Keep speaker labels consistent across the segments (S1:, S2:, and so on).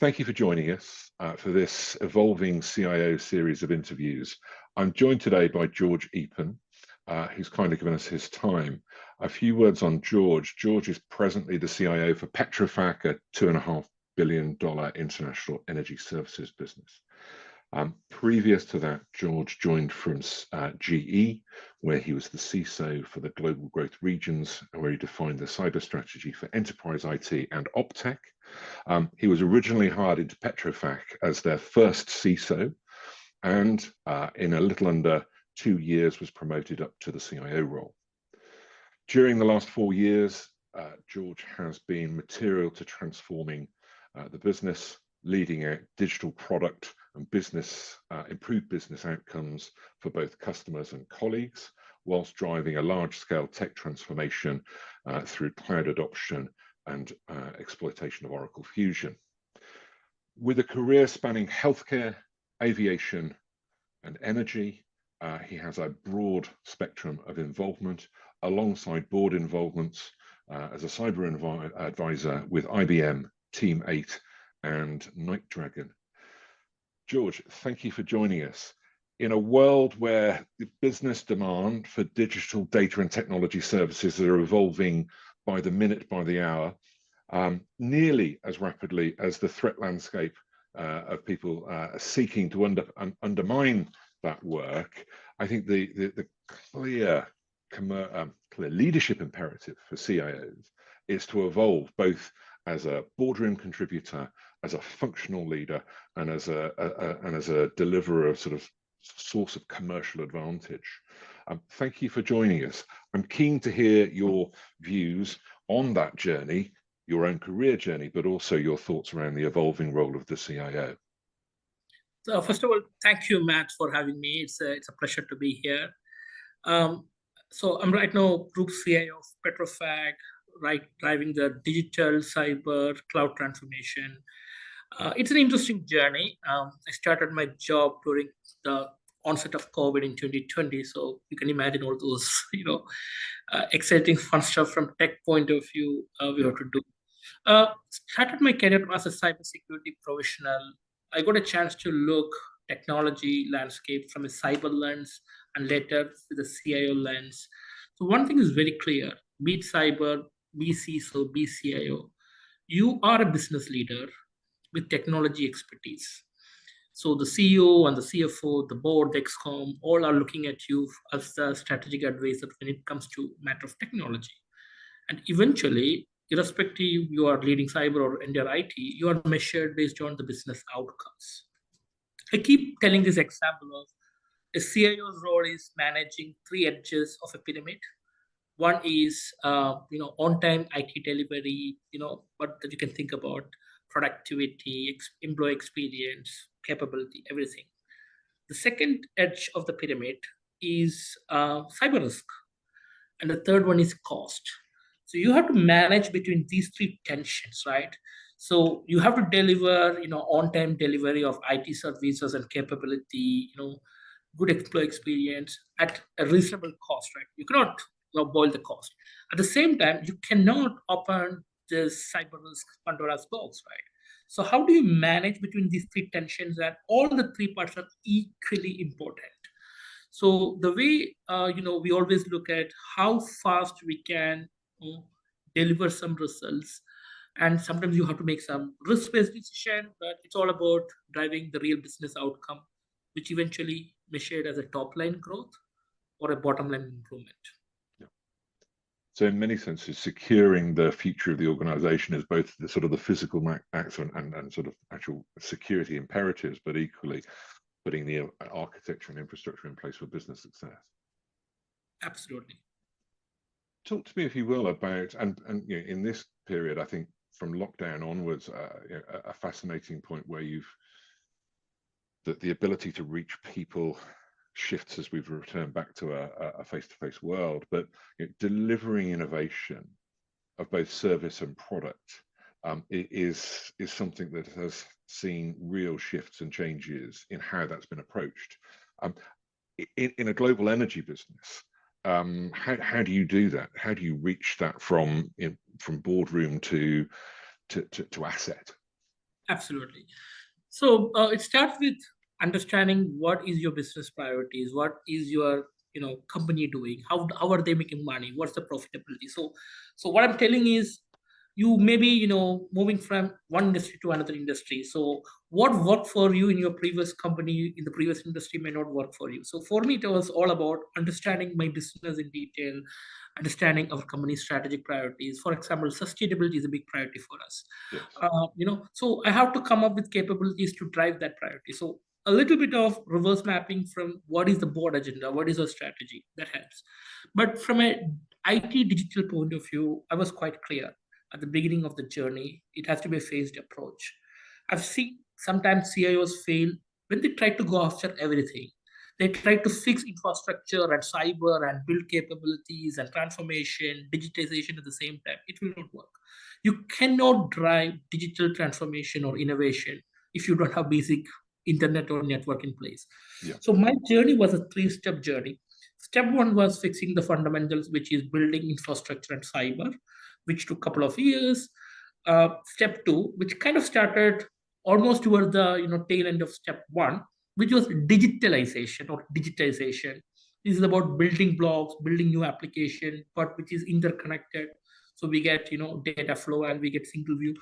S1: Thank you for joining us for this Evolving CIO series of interviews. I'm joined today by George Eapen, who's kindly given us his time. A few words on George. George is presently the CIO for Petrofac, a $2.5 billion international energy services business. Previous to that, George joined from GE, where he was the CISO for the global growth regions, and where he defined the cyber strategy for enterprise IT and OpTech. He was originally hired into Petrofac as their first CISO, and in a little under 2 years was promoted up to the CIO role. During the last 4 years, George has been material to transforming the business, leading out digital product and business, improved business outcomes for both customers and colleagues, whilst driving a large-scale tech transformation through cloud adoption and exploitation of Oracle Fusion. With a career spanning healthcare, aviation, and energy, he has a broad spectrum of involvement alongside board involvements as a cyber advisor with IBM, Team 8, and Night Dragon. George, thank you for joining us. In a world where the business demand for digital data and technology services are evolving by the minute, by the hour, nearly as rapidly as the threat landscape of people seeking to undermine that work, I think the clear leadership imperative for CIOs is to evolve both as a boardroom contributor, as a functional leader, and as a deliverer of sort of source of commercial advantage. Thank you for joining us. I'm keen to hear your views on that journey, your own career journey, but also your thoughts around the evolving role of the CIO.
S2: So first of all, thank you, Matt, for having me. It's a pleasure to be here. So I'm right now Group CIO of Petrofac, driving the digital cyber cloud transformation. It's an interesting journey. I started my job during the onset of COVID in 2020, so you can imagine all those, exciting fun stuff from tech point of view we have to do. Started my career as a cybersecurity professional. I got a chance to look technology landscape from a cyber lens and later with a CIO lens. So one thing is very clear: be it cyber, be CISO, be CIO, you are a business leader with technology expertise. So the CEO and the CFO, the board, the ExCom, all are looking at you as the strategic advisor when it comes to matter of technology. And eventually, irrespective you are leading cyber or in your IT, you are measured based on the business outcomes. I keep telling this example of a CIO's role is managing 3 edges of a pyramid. One is, on-time IT delivery, what you can think about productivity, employee experience, capability, everything. The second edge of the pyramid is cyber risk. And the third one is cost. So you have to manage between these 3 tensions, right? So you have to deliver, on-time delivery of IT services and capability, good employee experience at a reasonable cost, right? You cannot boil the cost. At the same time, you cannot open this cyber risk Pandora's box, right? So how do you manage between these 3 tensions, and all the 3 parts are equally important? So the way, we always look at how fast we can deliver some results. And sometimes you have to make some risk-based decision, but it's all about driving the real business outcome, which eventually measured as a top-line growth or a bottom-line improvement.
S1: So in many senses, securing the future of the organization is both the sort of the physical acts and sort of actual security imperatives, but equally putting the architecture and infrastructure in place for business success.
S2: Absolutely.
S1: Talk to me, if you will, about, and in this period, I think from lockdown onwards, a fascinating point where the ability to reach people shifts as we've returned back to a face-to-face world, but delivering innovation of both service and product is something that has seen real shifts and changes in how that's been approached. In a global energy business, how do you do that? How do you reach that from boardroom to asset?
S2: Absolutely. So it starts with understanding what is your business priorities, what is your company doing, how are they making money, what's the profitability. So what I'm telling is you may be moving from one industry to another industry. So what worked for you in your previous company in the previous industry may not work for you. So for me it was all about understanding my business in detail, understanding our company's strategic priorities. For example, sustainability is a big priority for us.
S1: Yes.
S2: So I have to come up with capabilities to drive that priority. So a little bit of reverse mapping from what is the board agenda, what is our strategy, that helps. But from a IT digital point of view, I was quite clear at the beginning of the journey. It has to be a phased approach. I've seen sometimes CIOs fail when they try to go after everything. They try to fix infrastructure and cyber and build capabilities and transformation, digitization at the same time. It will not work. You cannot drive digital transformation or innovation if you don't have basic internet or network in place.
S1: Yeah.
S2: So my journey was a three-step journey. Step one was fixing the fundamentals, which is building infrastructure and cyber, which took a couple of years. Step two, which kind of started almost towards the tail end of step one, which was digitalization or digitization. This is about building blocks, building new application, but which is interconnected. So we get data flow and we get single view.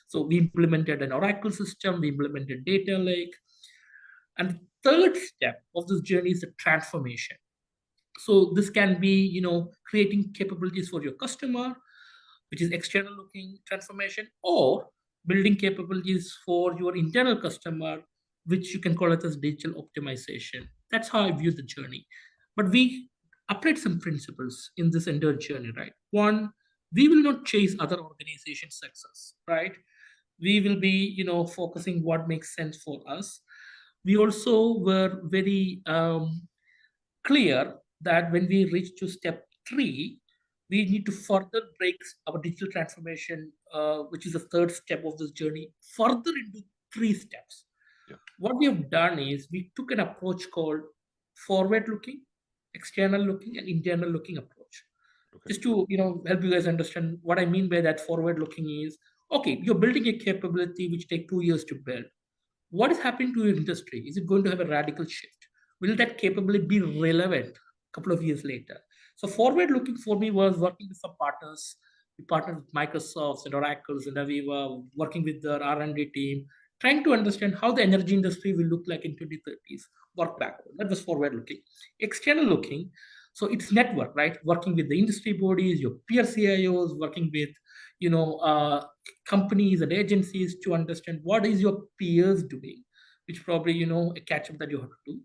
S2: So we implemented an Oracle system, we implemented data lake. And the third step of this journey is the transformation. So this can be creating capabilities for your customer, which is external looking transformation, or building capabilities for your internal customer, which you can call it as digital optimization. That's how I view the journey. But we applied some principles in this entire journey, right? One, we will not chase other organizations' success, right? We will be, focusing what makes sense for us. We also were very clear that when we reach to step three, we need to further break our digital transformation, which is the third step of this journey, further into three steps.
S1: Yeah.
S2: What we have done is we took an approach called forward looking, external looking, and internal looking approach.
S1: Okay.
S2: Just to help you guys understand what I mean by that forward looking is, okay, you're building a capability which take 2 years to build. What is happening to your industry? Is it going to have a radical shift? Will that capability be relevant a couple of years later? So forward looking for me was working with some partners. We partnered with Microsoft and Oracles and Aviva, working with their R&D team, trying to understand how the energy industry will look like in 2030s. Work backward. That was forward looking. External looking, so it's network, right? Working with the industry bodies, your peer CIOs, working with companies and agencies to understand what is your peers doing, which probably a catch up that you have to do.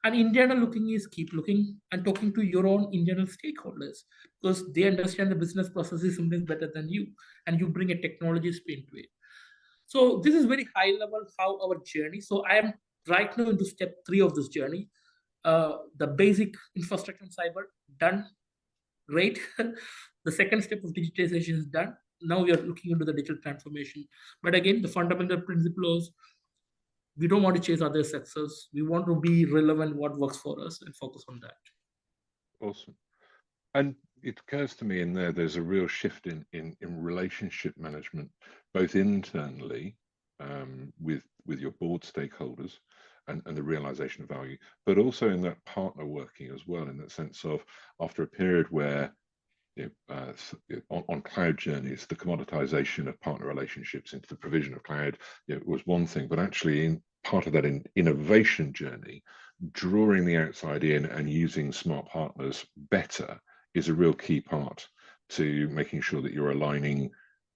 S2: And internal looking is keep looking and talking to your own internal stakeholders, because they understand the business processes sometimes better than you, and you bring a technology spin to it. So this is very high level how our journey. So I am right now into step three of this journey. The basic infrastructure and cyber done, great. The second step of digitization is done. Now we are looking into the digital transformation. But again, the fundamental principle is we don't want to chase other success. We want to be relevant, what works for us, and focus on that.
S1: Awesome. And it occurs to me in there's a real shift in relationship management, both internally with your board stakeholders and the realization of value, but also in that partner working as well, in that sense of after a period where on cloud journeys, the commoditization of partner relationships into the provision of cloud was one thing, but actually in part of that innovation journey, drawing the outside in and using smart partners better is a real key part to making sure that you're aligning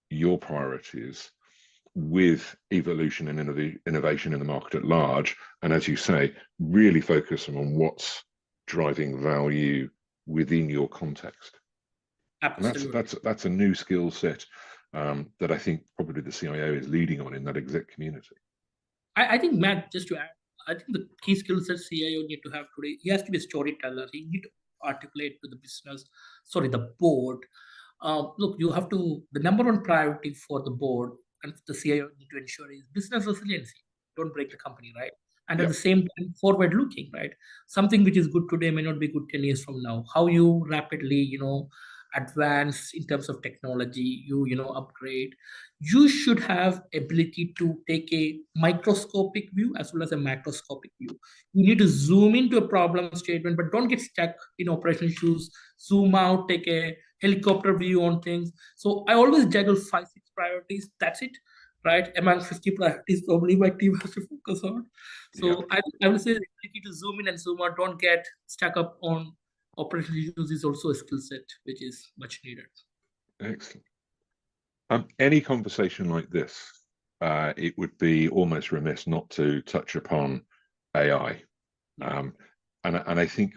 S1: your priorities with evolution and innovation in the market at large. And as you say, really focusing on what's driving value within your context.
S2: Absolutely.
S1: And that's a new skill set that I think probably the CIO is leading on in that exec community.
S2: I think, Matt, just to add, I think the key skills that CIO need to have today, he has to be a storyteller. He need to articulate to the business, the board. Look, you have to, the number one priority for the board and the CIO need to ensure is business resiliency. Don't break the company, right? And at the same time, forward looking, right? Something which is good today may not be good 10 years from now. How you rapidly, advance in terms of technology, you upgrade, you should have ability to take a microscopic view as well as a macroscopic view. You need to zoom into a problem statement, but don't get stuck in operational issues. Zoom out, take a helicopter view on things. So I always juggle 5, 6 priorities. That's it, right? Among 50 priorities, probably my team has to focus on. So I would say the ability to zoom in and zoom out, don't get stuck up on operational issues is also a skill set which is much needed.
S1: Excellent. Any conversation like this, it would be almost remiss not to touch upon AI. And I think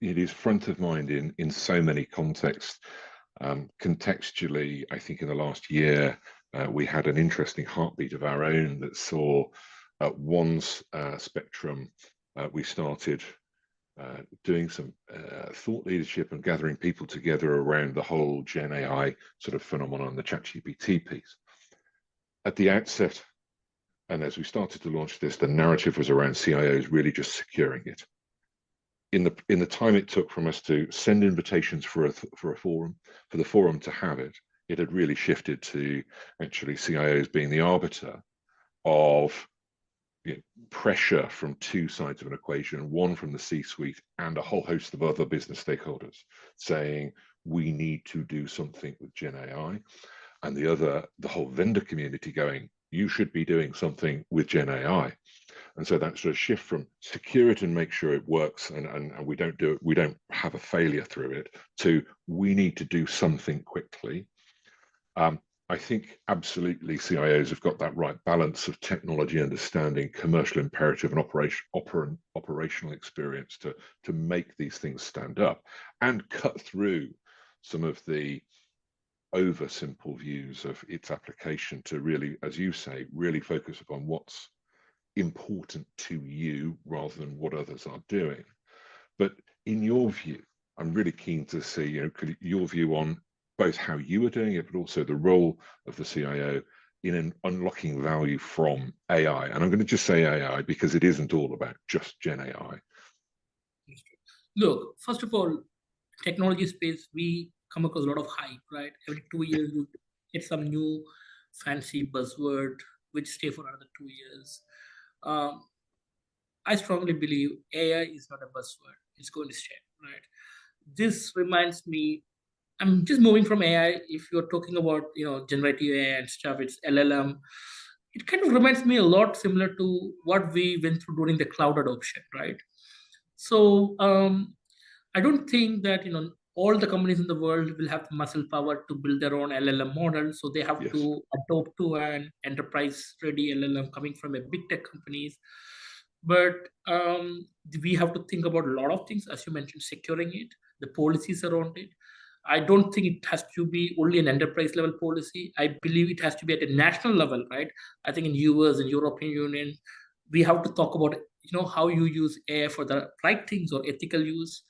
S1: it is front of mind in so many contexts. Contextually, I think in the last year, we had an interesting heartbeat of our own that saw at one spectrum, we started doing some thought leadership and gathering people together around the whole Gen AI sort of phenomenon, the ChatGPT piece. At the outset, and as we started to launch this, the narrative was around CIOs really just securing it. In the time it took from us to send invitations for a forum, for the forum to have it, it had really shifted to actually CIOs being the arbiter of pressure from two sides of an equation, one from the C-suite and a whole host of other business stakeholders saying, we need to do something with Gen AI, and the other, the whole vendor community going, you should be doing something with Gen AI. And so that sort of shift from secure it and make sure it works and we don't have a failure through it, to we need to do something quickly. I think absolutely CIOs have got that right balance of technology understanding, commercial imperative, and operational experience to make these things stand up and cut through some of the oversimple views of its application to really, as you say, really focus upon what's important to you rather than what others are doing. But in your view, I'm really keen to see your view on both how you are doing it, but also the role of the CIO in unlocking value from AI. And I'm going to just say AI because it isn't all about just Gen AI.
S2: Look, first of all, technology space, we come across a lot of hype, right? Every 2 years, you get some new fancy buzzword which stay for another 2 years. I strongly believe AI is not a buzzword. It's going to stay, right? This reminds me, I'm just moving from AI. If you're talking about, generative AI and stuff, it's LLM. It kind of reminds me a lot similar to what we went through during the cloud adoption, right? So I don't think that, all the companies in the world will have the muscle power to build their own LLM model. So they have to adopt to an enterprise-ready LLM coming from a big tech companies. But we have to think about a lot of things, as you mentioned, securing it, the policies around it. I don't think it has to be only an enterprise level policy. I believe it has to be at a national level, right? I think in US and European Union, we have to talk about, how you use AI for the right things or ethical use.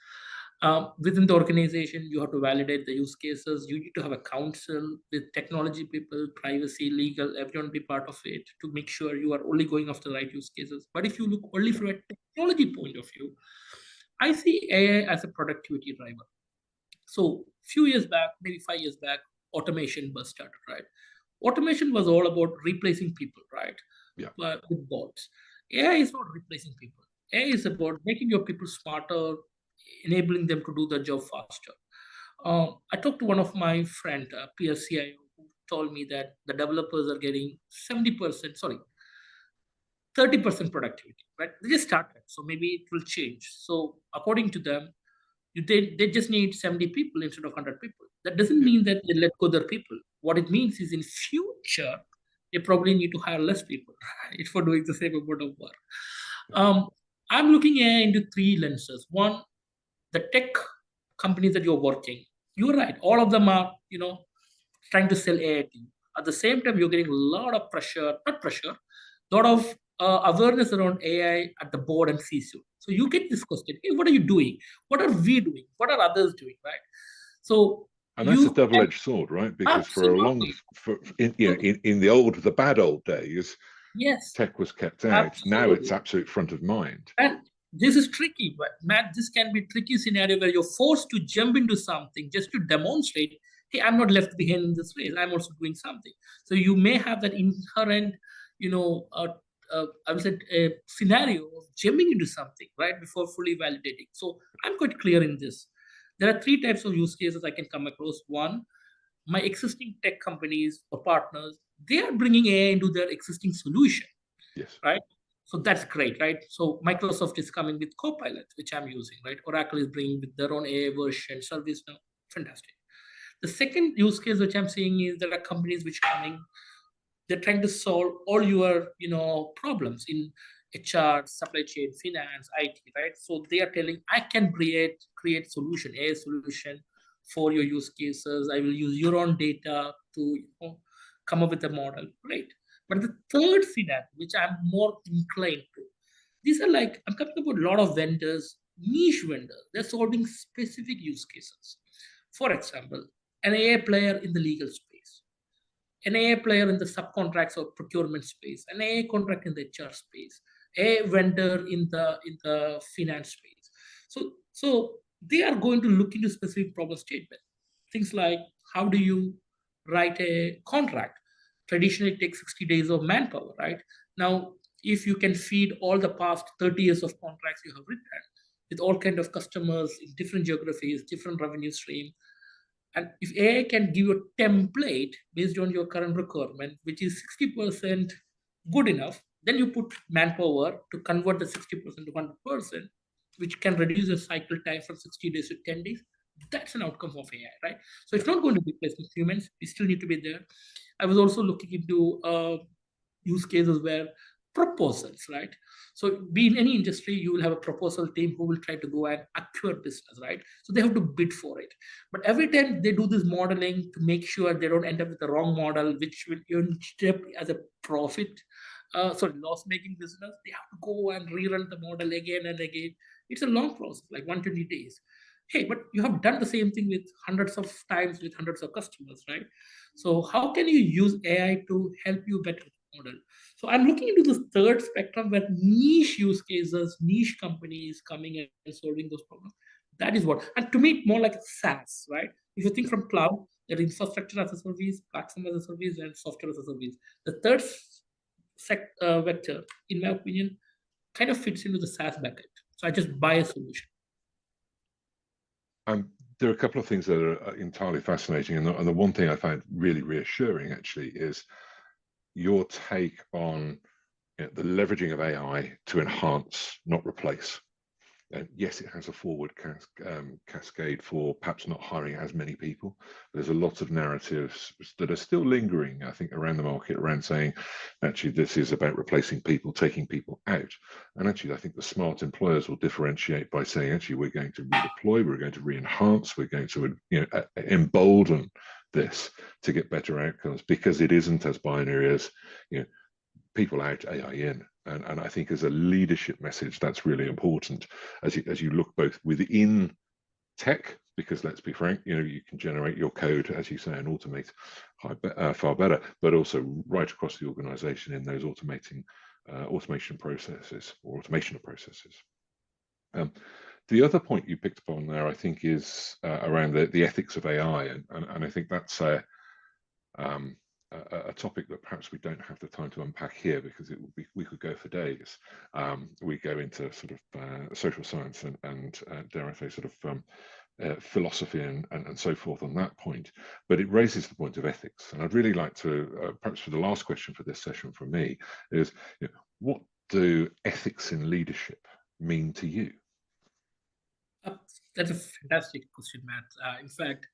S2: Within the organization, you have to validate the use cases. You need to have a council with technology people, privacy, legal, everyone be part of it to make sure you are only going after the right use cases. But if you look only from a technology point of view, I see AI as a productivity driver. So few years back, maybe 5 years back, automation buzz started, right? Automation was all about replacing people, right? With bots. AI is not replacing people. AI is about making your people smarter, enabling them to do the job faster. I talked to one of my friend, peer CIO, who told me that the developers are getting 30% productivity, right? They just started, so maybe it will change. So according to them, they just need 70 people instead of 100 people. That doesn't mean that they let go their people. What it means is in future, they probably need to hire less people, right, for doing the same amount of work. I'm looking into 3 lenses. One, the tech companies that you're working, you're right, all of them are, trying to sell AI to you. At the same time, you're getting a lot of pressure, not pressure, a lot of awareness around AI at the board and C-suite. So you get this question, hey, what are you doing? What are we doing? What are others doing, right? So
S1: and that's a double-edged sword, right? Because absolutely. In the bad old days, tech was kept out. Absolutely. Now it's absolute front of mind.
S2: And this is tricky, but Matt, this can be a tricky scenario where you're forced to jump into something just to demonstrate, hey, I'm not left behind in this race. I'm also doing something. So you may have that inherent, I would say, a scenario of jumping into something right before fully validating. So I'm quite clear in this. There are three types of use cases I can come across. One, my existing tech companies or partners, they are bringing AI into their existing solution,
S1: Yes.
S2: right? So that's great, right? So Microsoft is coming with Copilot, which I'm using, right? Oracle is bringing with their own AI version, ServiceNow, fantastic. The second use case which I'm seeing is there are companies which are coming, they're trying to solve all your, problems in HR, supply chain, finance, IT, right? So they are telling, I can create solution, AI solution for your use cases. I will use your own data to come up with a model, right? But the third scenario, which I'm more inclined to, these are like, I'm talking about a lot of vendors, niche vendors. They're solving specific use cases. For example, an AI player in the legal space, an AI player in the subcontracts or procurement space, an AI contract in the HR space, a vendor in the finance space. So they are going to look into specific problem statement. Things like, how do you write a contract? Traditionally, it takes 60 days of manpower, right? Now, if you can feed all the past 30 years of contracts you have written with all kind of customers in different geographies, different revenue stream, and if AI can give you a template based on your current requirement, which is 60% good enough, then you put manpower to convert the 60% to 100%, which can reduce the cycle time from 60 days to 10 days. That's an outcome of AI, right? So it's not going to be replaced with humans. We still need to be there. I was also looking into use cases where proposals, right? So be in any industry, you will have a proposal team who will try to go and acquire business, right? So they have to bid for it. But every time they do this modeling to make sure they don't end up with the wrong model, which will end up as a profit, loss-making business, they have to go and rerun the model again and again. It's a long process, like 120 days. Hey, but you have done the same thing with hundreds of times with hundreds of customers, right? So how can you use AI to help you better model? So I'm looking into this third spectrum where niche use cases, niche companies coming and solving those problems. That is what, and to me, more like SaaS, right? If you think from cloud, there is infrastructure as a service, platform as a service, and software as a service. The third vector, in my opinion, kind of fits into the SaaS bucket. So I just buy a solution.
S1: There are a couple of things that are entirely fascinating, and the one thing I find really reassuring actually is your take on the leveraging of AI to enhance, not replace. And yes, it has a forward cascade for perhaps not hiring as many people. There's a lot of narratives that are still lingering, I think, around the market, around saying, actually, this is about replacing people, taking people out. And actually, I think the smart employers will differentiate by saying, actually, we're going to redeploy, we're going to re-enhance, we're going to embolden this to get better outcomes, because it isn't as binary as people out, AI in. And I think as a leadership message, that's really important as you look both within tech, because let's be frank, you can generate your code, as you say, and automate far better, but also right across the organization in those automation processes or automation of processes. The other point you picked up on there, I think, is around the ethics of AI, and I think that's a topic that perhaps we don't have the time to unpack here, because we could go for days. We go into sort of social science and dare I say, sort of philosophy and so forth on that point, but it raises the point of ethics. And I'd really like to, perhaps for the last question for this session from me, is what do ethics in leadership mean to you?
S2: That's a fantastic question, Matt. In fact,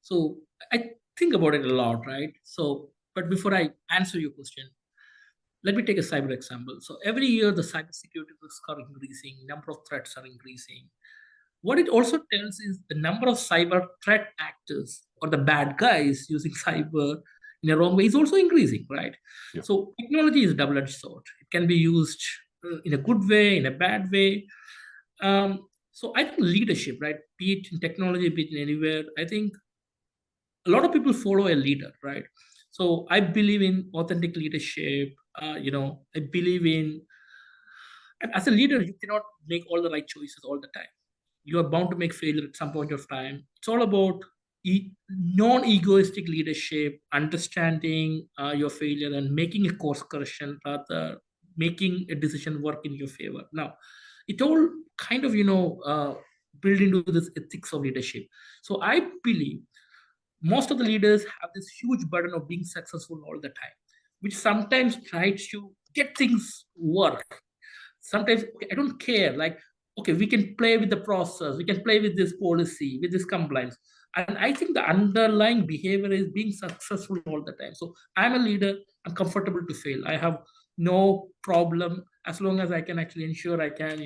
S2: so I think about it a lot, right? So, but before I answer your question, let me take a cyber example. So every year the cybersecurity risks are increasing, number of threats are increasing. What it also tells is the number of cyber threat actors or the bad guys using cyber in a wrong way is also increasing, right?
S1: Yeah.
S2: So technology is double-edged sword. It can be used in a good way, in a bad way. So I think leadership, right? Be it in technology, be it in anywhere, I think a lot of people follow a leader, right? So I believe in authentic leadership. I believe in And as a leader, you cannot make all the right choices all the time. You are bound to make failure at some point of time. It's all about non-egoistic leadership, understanding your failure and making a course correction, rather making a decision work in your favor. Now, it all kind of build into this ethics of leadership. So I believe most of the leaders have this huge burden of being successful all the time, which sometimes tries to get things work. Sometimes, okay, I don't care. Like, okay, we can play with the process, we can play with this policy, with this compliance. And I think the underlying behavior is being successful all the time. So I'm a leader, I'm comfortable to fail. I have no problem as long as I can actually ensure I can,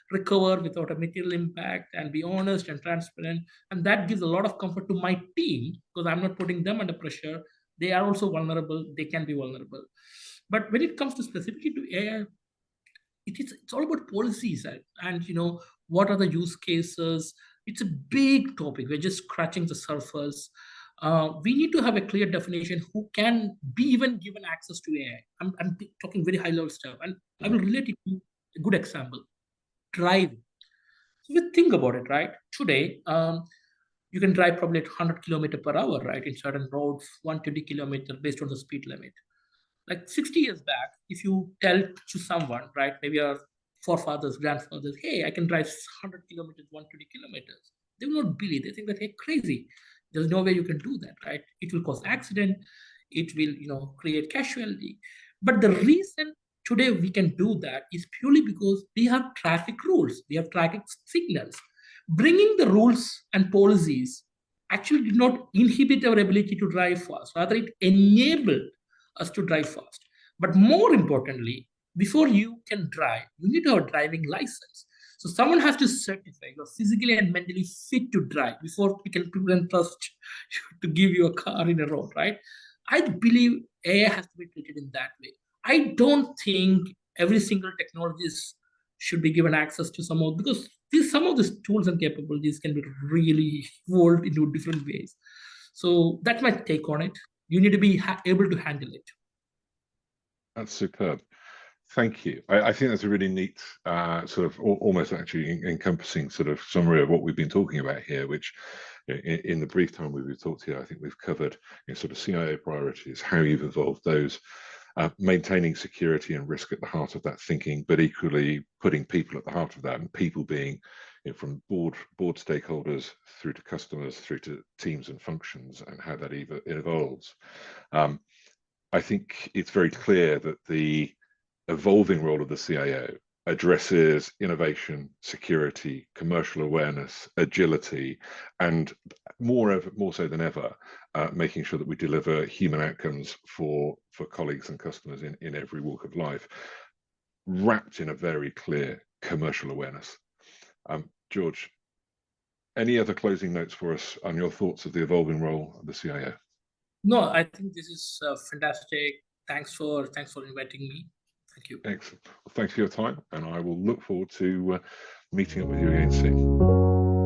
S2: recover without a material impact and be honest and transparent. And that gives a lot of comfort to my team because I'm not putting them under pressure. They are also vulnerable, they can be vulnerable. But when it comes to specifically to AI, it's all about policies and what are the use cases. It's a big topic, we're just scratching the surface. We need to have a clear definition who can be even given access to AI. I'm talking very high level stuff, and I will relate it to a good example: drive. So we think about it, right? Today, you can drive probably at 100 kilometer per hour, right, in certain roads, 120 kilometers based on the speed limit. Like 60 years back, if you tell to someone, right, maybe our forefathers, grandfathers, hey, I can drive 100 kilometers, 120 kilometers, they will not believe. They think that, hey, crazy. There's no way you can do that, right? It will cause accident. It will, create casualty. But the reason today we can do that is purely because we have traffic rules. We have traffic signals. Bringing the rules and policies actually did not inhibit our ability to drive fast. Rather, it enabled us to drive fast. But more importantly, before you can drive, you need to have a driving license. So someone has to certify you're physically and mentally fit to drive before we can trust to give you a car in a road, right? I believe AI has to be treated in that way. I don't think every single technologist should be given access to some of, because some of these tools and capabilities can be really evolved into different ways. So that's my take on it. You need to be able to handle it.
S1: That's superb. Thank you. I think that's a really neat sort of almost actually encompassing sort of summary of what we've been talking about here, which in the brief time we've talked here, I think we've covered sort of CIO priorities, how you've evolved those, maintaining security and risk at the heart of that thinking, but equally putting people at the heart of that, and people being from board stakeholders through to customers, through to teams and functions, and how that evolves. I think it's very clear that the evolving role of the CIO addresses innovation, security, commercial awareness, agility, and more so than ever, making sure that we deliver human outcomes for colleagues and customers in every walk of life, wrapped in a very clear commercial awareness. George, any other closing notes for us on your thoughts of the evolving role of the CIO?
S2: No, I think this is fantastic. Thanks for inviting me. Thank you.
S1: Excellent. Well, thanks for your time, and I will look forward to meeting up with you again soon.